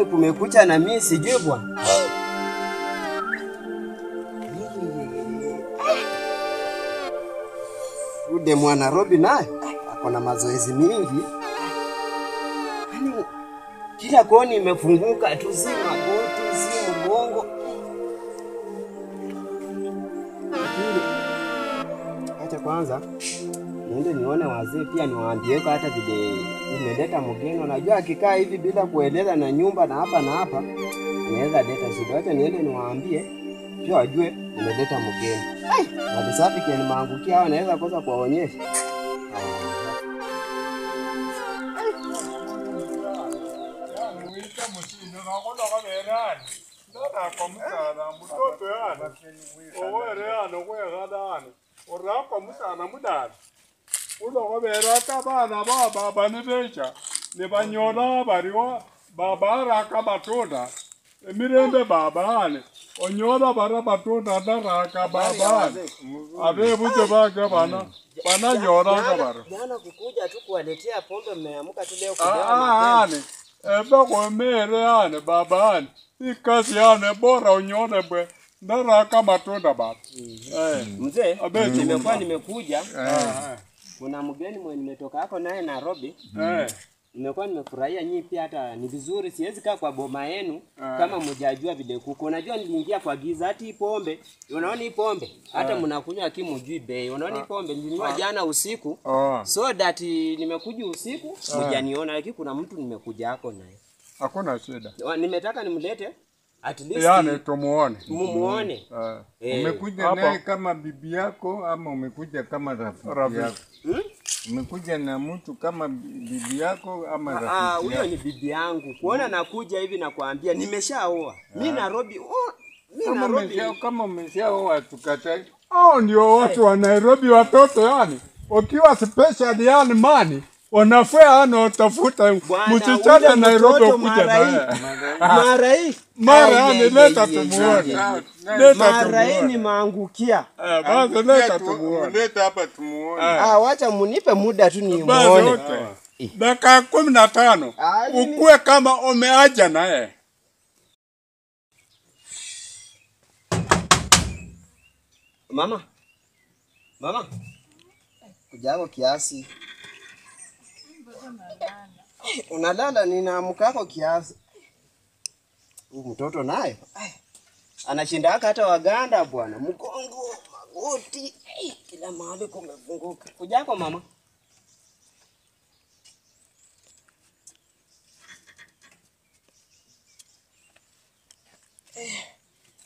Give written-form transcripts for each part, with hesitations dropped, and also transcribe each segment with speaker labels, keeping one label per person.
Speaker 1: Lakini kumekucha na mimi sijui bwana. Ude mwana Robi naye ako na mazoezi mingi. Yaani kila koni imefunguka tu, si magoti, si mgongo. Acha kwanza niende nione wazee pia niwaambie hata vile nimeleta mgeni. Unajua akikaa hivi bila kueleza na nyumba na hapa inaweza leta shida. Acha niende niwaambie pia wajue nimeleta mgeni. Hadi safi kiani maangukia hao naweza kosa kuwaonyesha.
Speaker 2: Emirembe babane onyola bara batunda daraka babane abe buje baga bana nyora ka bara
Speaker 1: jana kukuja tu kuwaletea pombe mmeamka tu leo kidogo
Speaker 2: ebe ko mere ane babane ikasi ane bora onyone bwe daraka matunda baba
Speaker 1: mzee nimekuwa nimekuja kuna mgeni mwenye nimetoka hapo naye Nairobi nimekuwa nimefurahia nyinyi pia, hata ni vizuri siwezi kaa kwa boma yenu kama mjajua vile kuko. Unajua niliingia kwa giza, hata hii pombe, unaona hii pombe hata mnakunywa akimjui bei. Unaona hii pombe nilinunua jana usiku so that nimekuja usiku mjaniona, lakini kuna mtu nimekuja hako naye.
Speaker 2: Hakuna shida.
Speaker 1: Nimetaka nimlete at least
Speaker 2: yani tumuone.
Speaker 1: Mumuone.
Speaker 3: Umekuja naye kama bibi yako ama umekuja kama rafiki yako? Umekuja na mtu kama bibi yako ama rafiki yako?
Speaker 1: Huyo ni bibi yangu. Kuona nakuja hivi na kuambia nimeshaoa. Mimi Nairobi.
Speaker 3: Kama umeshaoa tukatai.
Speaker 2: Ndio watu wa Nairobi watoto yani. Ukiwa special yani mani wanafaa utafuta mchichana Nairobi kuja naye. Mara leta tumuone.
Speaker 1: Mara hii ni maangukia.
Speaker 2: Basi leta tumuone.
Speaker 3: Leta hapa tumuone.
Speaker 1: Wacha munipe muda tu nimuone.
Speaker 2: Dakika 15. Ukue kama umeaja naye.
Speaker 1: Mama. Kujako kiasi. Unalala ninaamkako kiasi. Mtoto naye anashinda hata Waganda bwana, mgongo, magoti, kila mahali kumefunguka. Kujako mama.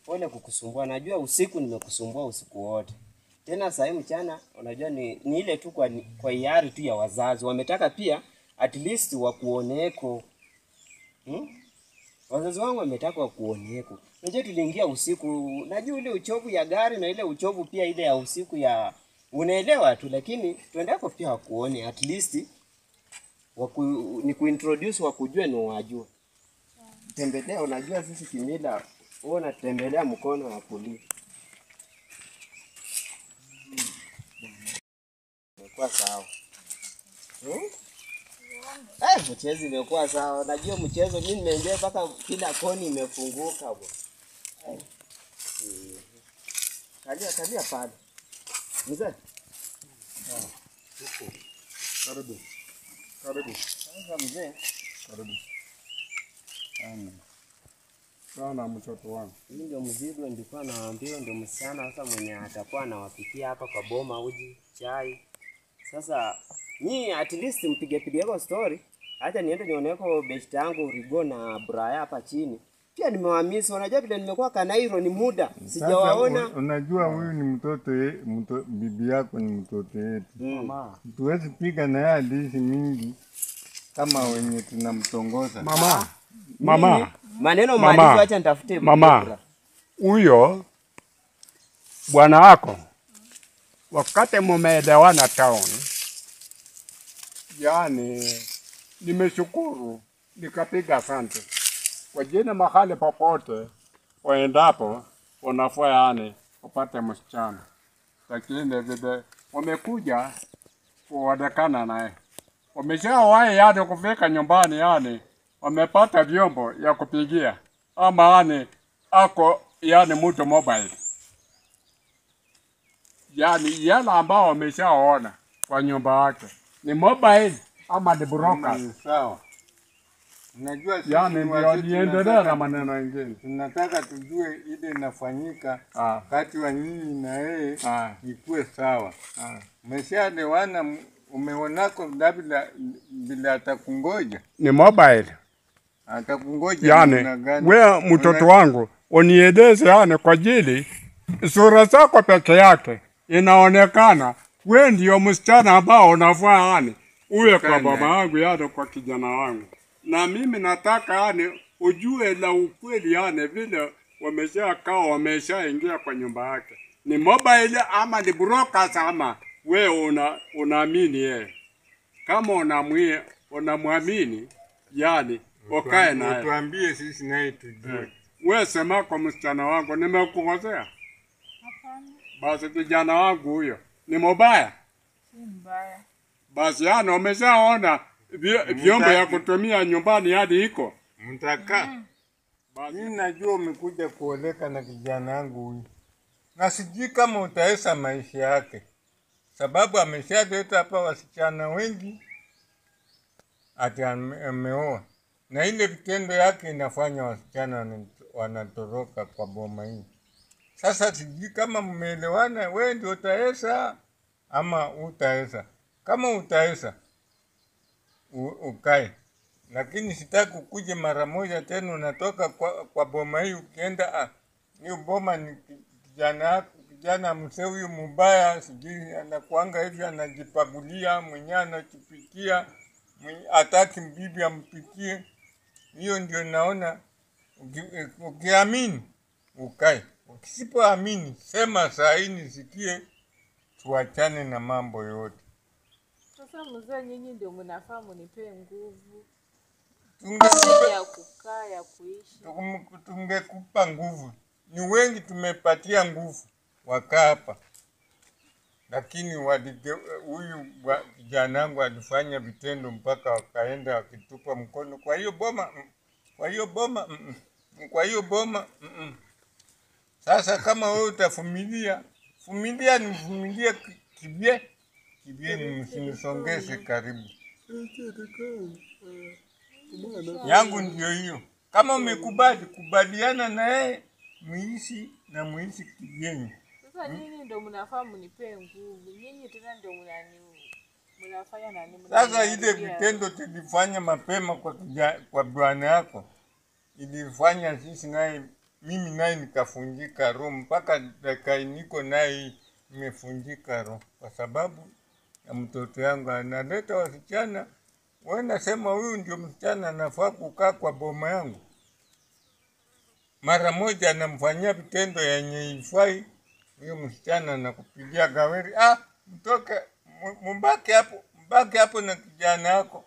Speaker 1: Pole kukusumbua, najua usiku nimekusumbua usiku wote. Tena saa hii mchana unajua ni ile tu kwa hiari tu ya wazazi. Wametaka pia at least wakuoneko. Wazazi wangu wametaka wakuoneko. Unajua tuliingia usiku, najua ile uchovu ya gari na ile uchovu pia ile ya usiku ya unaelewa tu, lakini tuendako pia wakuone at least ni kuintroduce wakujue ni wajua. Tembelea, unajua sisi kimila unatembelea mkono wa kulia. Imekuwa sawa. Mchezo imekuwa sawa. Najua mchezo mimi nimeenjoy mpaka kila koni imefunguka bwana. Kalia pale. Mzee.
Speaker 2: Karibu.
Speaker 1: Sasa mzee.
Speaker 2: Karibu. Sana mtoto wangu.
Speaker 1: Hii ndio mzigo nilikuwa naambia ndio msichana sasa mwenye atakuwa anawapikia hapa kwa boma uji, chai. Sasa ni at least mpige kwa story. Acha niende nioneko best yangu Rigo na Braya hapa chini. Pia nimewamisi, unajua vile nimekuwa Kanairo ni muda sijawaona.
Speaker 3: Unajua huyu ni mtoto bibi yako ni mtoto yetu.
Speaker 2: Mama.
Speaker 3: Tuwezi piga na yeye hadithi mingi kama wenye tunamtongoza.
Speaker 2: Mama.
Speaker 1: Maneno malizo acha nitafute.
Speaker 2: Mama. Huyo bwana wako wakati mumeelewana town. Yani nimeshukuru nikapiga asante. Kwa jina mahali popote waendapo unafaa yani upate msichana. Lakini vile wamekuja kuonekana naye. Wameshawahi yani kufika nyumbani yani wamepata vyombo ya kupigia ama yani ako yani mtu mobile. Yani yala ambao wameshaona kwa nyumba yake ni mobile ama ni broker.
Speaker 3: Sawa. Unajua sisi
Speaker 2: Yani ndio niendelea na maneno mengine.
Speaker 3: Tunataka tujue ile inafanyika kati wa nyinyi na yeye ikuwe sawa. Mmeshaelewana, umeonako bila atakungoja.
Speaker 2: Ni mobile.
Speaker 3: Atakungoja
Speaker 2: yani wewe mtoto wangu unieleze yani kwa ajili sura zako peke yake inaonekana wewe ndio msichana ambao unafaa yani uwe kwa baba yangu yani kwa kijana wangu. Na mimi nataka yani ujue la ukweli yani vile wameshakaa wameshaingia kwa nyumba yake. Ni mobile ama ni broker ama wewe unaamini yeye. Kama unamwamini yani okae naye.
Speaker 3: Tuambie sisi naye tujue.
Speaker 2: Wewe sema kwa msichana wangu nimekukosea?
Speaker 4: Hapana.
Speaker 2: Basi kijana wangu huyo ni mbaya.
Speaker 4: Si mbaya.
Speaker 2: Basi yani umeshaona vyombo ya kutumia nyumbani hadi iko.
Speaker 3: Mtaka. Mimi najua umekuja kuoleka na kijana wangu huyu. Na sijui kama utaesa maisha yake. Sababu ameshaleta hapa wasichana wengi ati ameoa. Na ile vitendo yake inafanya wasichana wanatoroka kwa boma hii. Sasa sijui kama mmeelewana, wewe ndio utaesa ama utaesa. Kama utaesa ukae. Lakini sitaki ukuje mara moja tena unatoka kwa boma hii ukienda ni boma ni kijana mzee huyu mbaya, sijui anakuanga hivi anajipagulia, mwenyewe anajipikia, hataki bibi ampikie. Hiyo ndio naona ukiamini ukae. Ukisipoamini sema saa hii nisikie, tuachane na mambo yote.
Speaker 4: Sasa mzee, nyinyi ndio mnafaa mnipe nguvu.
Speaker 3: Ya
Speaker 4: kukaa, ya kuishi.
Speaker 3: Tungekupa nguvu. Ni wengi tumepatia nguvu wakaa hapa. Lakini huyu kijana wangu alifanya vitendo mpaka wakaenda wakitupa mkono. Kwa hiyo boma. Sasa kama wewe utavumilia, nivumilie kibie ni msinisongeze karibu. Yangu ndio hiyo. Kama umekubali, kubaliana na yeye, muishi kivyenu.
Speaker 4: Sasa nyinyi ndio mnafaa mnipe nguvu. Nyinyi tena ndio mnafanya nani?
Speaker 3: Sasa ile vitendo tulifanya mapema kwa bwana yako. Ilifanya sisi naye, mimi naye nikafunjika roho, mpaka dakika niko naye nimefunjika roho kwa sababu ya mtoto yangu analeta wasichana. Wewe nasema huyu ndio msichana anafaa kukaa kwa boma yangu. Mara moja anamfanyia vitendo yenye ifai, huyo msichana anakupigia gaweri. Mtoke, mbaki hapo na kijana yako.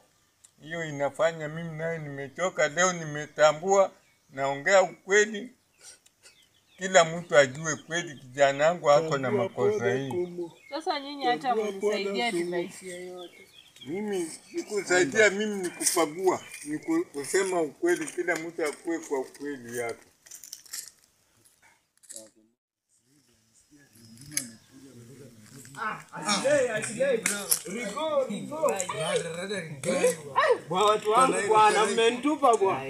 Speaker 3: Hiyo inafanya mimi naye nimechoka leo, nimetambua, naongea ukweli. Kila mtu ajue kweli kijana wangu hako na makosa hii.
Speaker 4: Sasa nyinyi hata mnisaidia device yoyote.
Speaker 3: Mimi sikusaidia, mimi nikupagua, kusema ukweli, kila mtu akue kwa ukweli yake.
Speaker 1: Watu wangu bwana, mmenitupa bwana.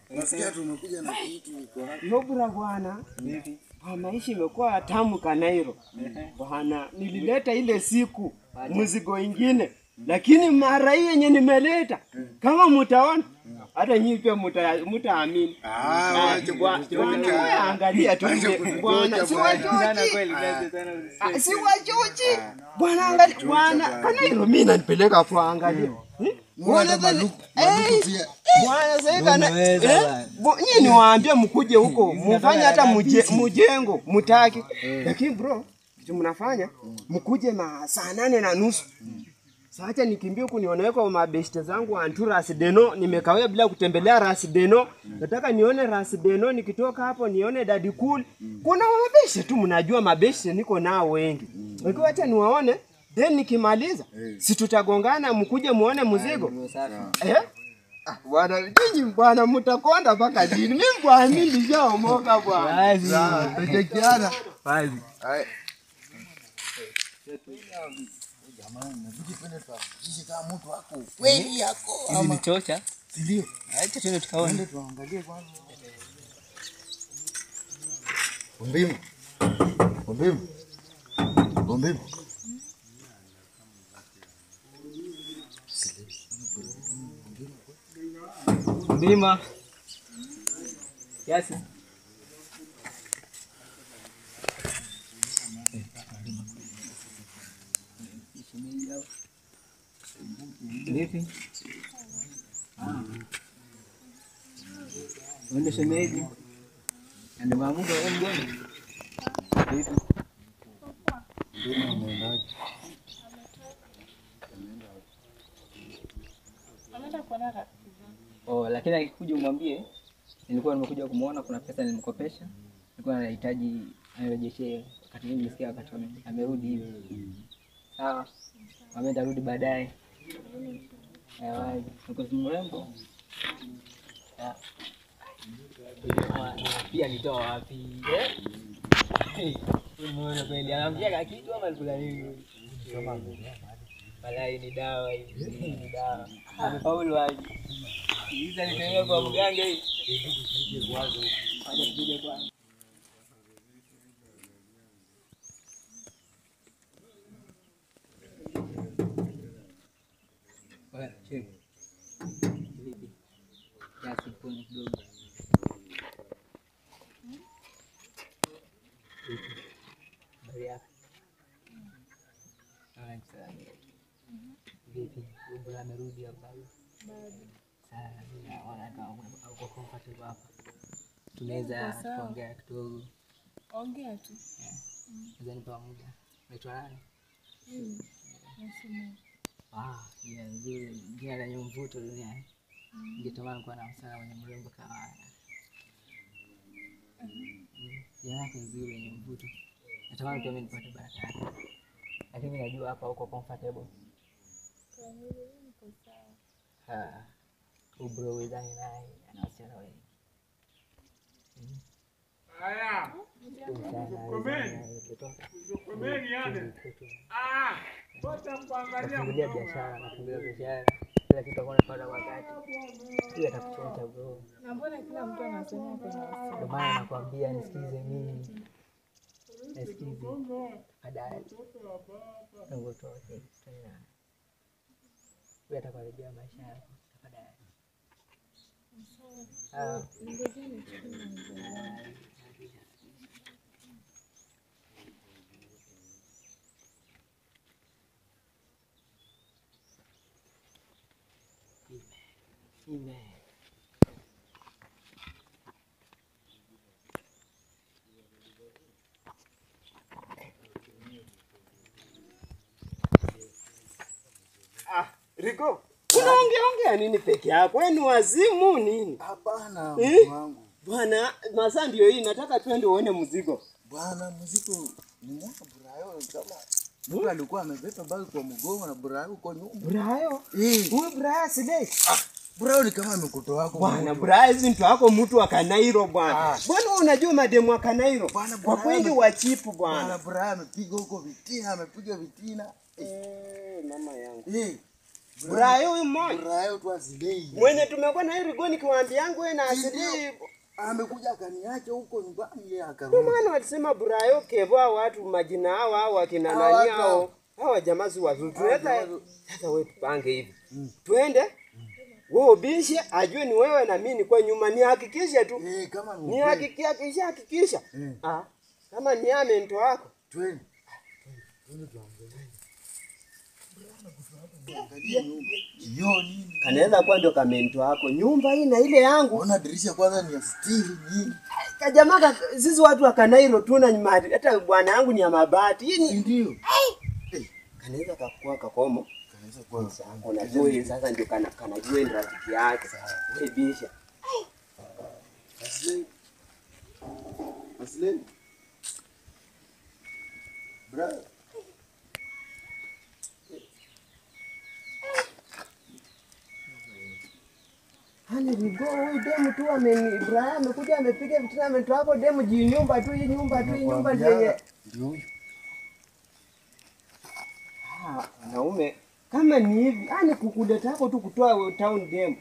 Speaker 5: Nasikia tumekuja na kitu iko hapa.
Speaker 1: Nobura bwana. Maisha imekuwa tamu Kanairo. Bwana, nilileta ile siku mzigo ingine. Lakini mara hii yenye nimeleta, kama mtaona, hata nyinyi pia mtaamini. Bwana, angalia tu bwana, si wachochi. Bwana, angalia bwana, Kanairo mimi nanipeleka kwa angalia. Bwana nyinyi niwaambie mkuje huko, mfanye hata mjengo mtaki. Lakini bro, kitu mnafanya mkuje saa 8:30. Sasa nikimbie huko nione kwa mabeshte zangu Antura Rasideno, nimekawia bila kutembelea Rasideno. Nataka nione Rasideno, nikitoka hapo nione Daddy Cool. Kuna mabeshte tu, mnajua mabeshte niko nao wengi. Lakini acha niwaone Then nikimaliza si tutagongana mkuje muone mzigo. Bwana nyinyi bwana mtakonda mpaka lini? Mimi bwana mimi nishaomoka bwana.
Speaker 5: Tutekiana.
Speaker 1: Wazi.
Speaker 5: Jamani, nabidi twende tuagishe kama mtu wako kweli yako.
Speaker 1: Hizi ni chocha.
Speaker 5: Ndio.
Speaker 1: Acha twende tukaone.
Speaker 5: Twende tuangalie kwanza. Bombimu. Bombimu. Bombimu.
Speaker 1: Bima. Yes. Vipi? Wende shemeji. Ndio maamuzi wa mgoni. Vipi?
Speaker 4: Ameenda kuona rafiki zangu.
Speaker 6: Oh, lakini akikuja umwambie nilikuwa nimekuja kumuona, kuna pesa nilimkopesha. Nilikuwa nahitaji anirejeshee wakati mimi nisikia wakati amerudi hivi. Sawa. Mimi nitarudi baadaye. Wazi. Niko mrembo. Pia nitoa wapi? Umeona kweli anamjia kitu ama alikula nini? Balai ni dawa hii. Ni dawa. Amefaulu wapi? Hizi nitaenda kwa mganga hii. Tupige kwanza. Acha tupige kwanza. Bwana, check. Vipi? Kiasi kuna kidogo. Baria. Vipi? Ubora amerudi hapa. Sana, naona kama uko comfortable hapa. Tunaweza kuongea kidogo.
Speaker 4: Ongea tu.
Speaker 6: Nadhani pamoja. Unaitwa nani?
Speaker 4: Nasema.
Speaker 6: Jina nzuri, jina lenye mvuto duniani. Ningetamani kuwa na msichana mwenye mrembo kama haya. Jina lake nzuri lenye mvuto. Natamani pia mimi nipate baraka yake. Lakini najua hapa uko comfortable.
Speaker 4: Kwa hiyo niko sawa.
Speaker 6: Ubro wizani naye ana wasichana wengi.
Speaker 2: Haya. Komeni yale. Bota kuangalia.
Speaker 6: Nafungulia biashara. Kila kitu kwa nafanya wakati. Kila atakuchonja bro.
Speaker 4: Na mbona kila mtu anasema kuna wasichana?
Speaker 6: Ndio maana nakwambia nisikize mimi. Nisikize. Baadaye. Ndio toke tena. Wewe atakaribia maisha yako. Baadaye.
Speaker 4: Ngojeni tu.
Speaker 6: Amen.
Speaker 1: Rico, unaongea nini peke yako? Wewe ni wazimu nini?
Speaker 5: Hapana, wangu.
Speaker 1: Bwana, masaa ndio hii, nataka twende uone mzigo.
Speaker 5: Bwana, mzigo ni mwana Burayo kama mtu alikuwa amebeba bagi kwa mgongo na Burayo kwa nyuma.
Speaker 1: Burayo? Huyu Burayo sidai.
Speaker 5: Burayo ni kama mkuto wako.
Speaker 1: Bwana, Burayo si mtu wako mtu wa Kanairo bwana. Bwana unajua mademu wa Kanairo? Kwa kweli wachipu bwana.
Speaker 5: Bwana Burayo amepiga huko vitina, amepiga vitina.
Speaker 1: Mama yangu. Burayo huyu mmoja.
Speaker 5: Burayo tu asidei.
Speaker 1: Mwenye tumekuwa na hili goni kiwambi yangu wewe na asidai.
Speaker 5: Amekuja akaniacha huko nyumbani yeye akarudi.
Speaker 1: Kwa maana walisema Burayo kevaa watu majina hao wakina nani hao. Hawa jamaa si wazuri. Sasa wewe tupange hivi. Twende. Wewe ubishe ajue ni wewe na mimi kwa nyuma ni hakikisha tu.
Speaker 5: Kama
Speaker 1: ni hakikisha. Kama ni amento wako.
Speaker 5: Twende.
Speaker 1: Kanaweza kuwa ndio kamento wako. Nyumba hii na ile yangu.
Speaker 5: Ona dirisha kwanza ni ya stili nini?
Speaker 1: Kajamaa sisi watu wa Kanairo tuna nyumati. Hata bwana yangu ni ya mabati. Hii
Speaker 5: ndio.
Speaker 1: Kanaweza kakua kakomo.
Speaker 5: Kanaweza kuwa
Speaker 1: sango na joy sasa ndio kanajua ndio rafiki yake. Wewe bisha.
Speaker 5: Aslen. Bra.
Speaker 1: Yaani Rigo huyu demu tu Brian amekuja amepiga vitina ametoa hapo demu nyumba tu hii nyumba ndio wanaume kama ni hivi, yani kukuleta hapo tu kutoa town demu.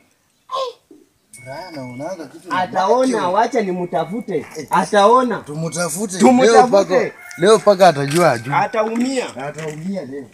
Speaker 5: Brian unaanga kitu.
Speaker 1: Ataona, wacha nimtafute. Ataona.
Speaker 5: Tumtafute. Leo paka atajua.
Speaker 1: Ataumia
Speaker 5: leo.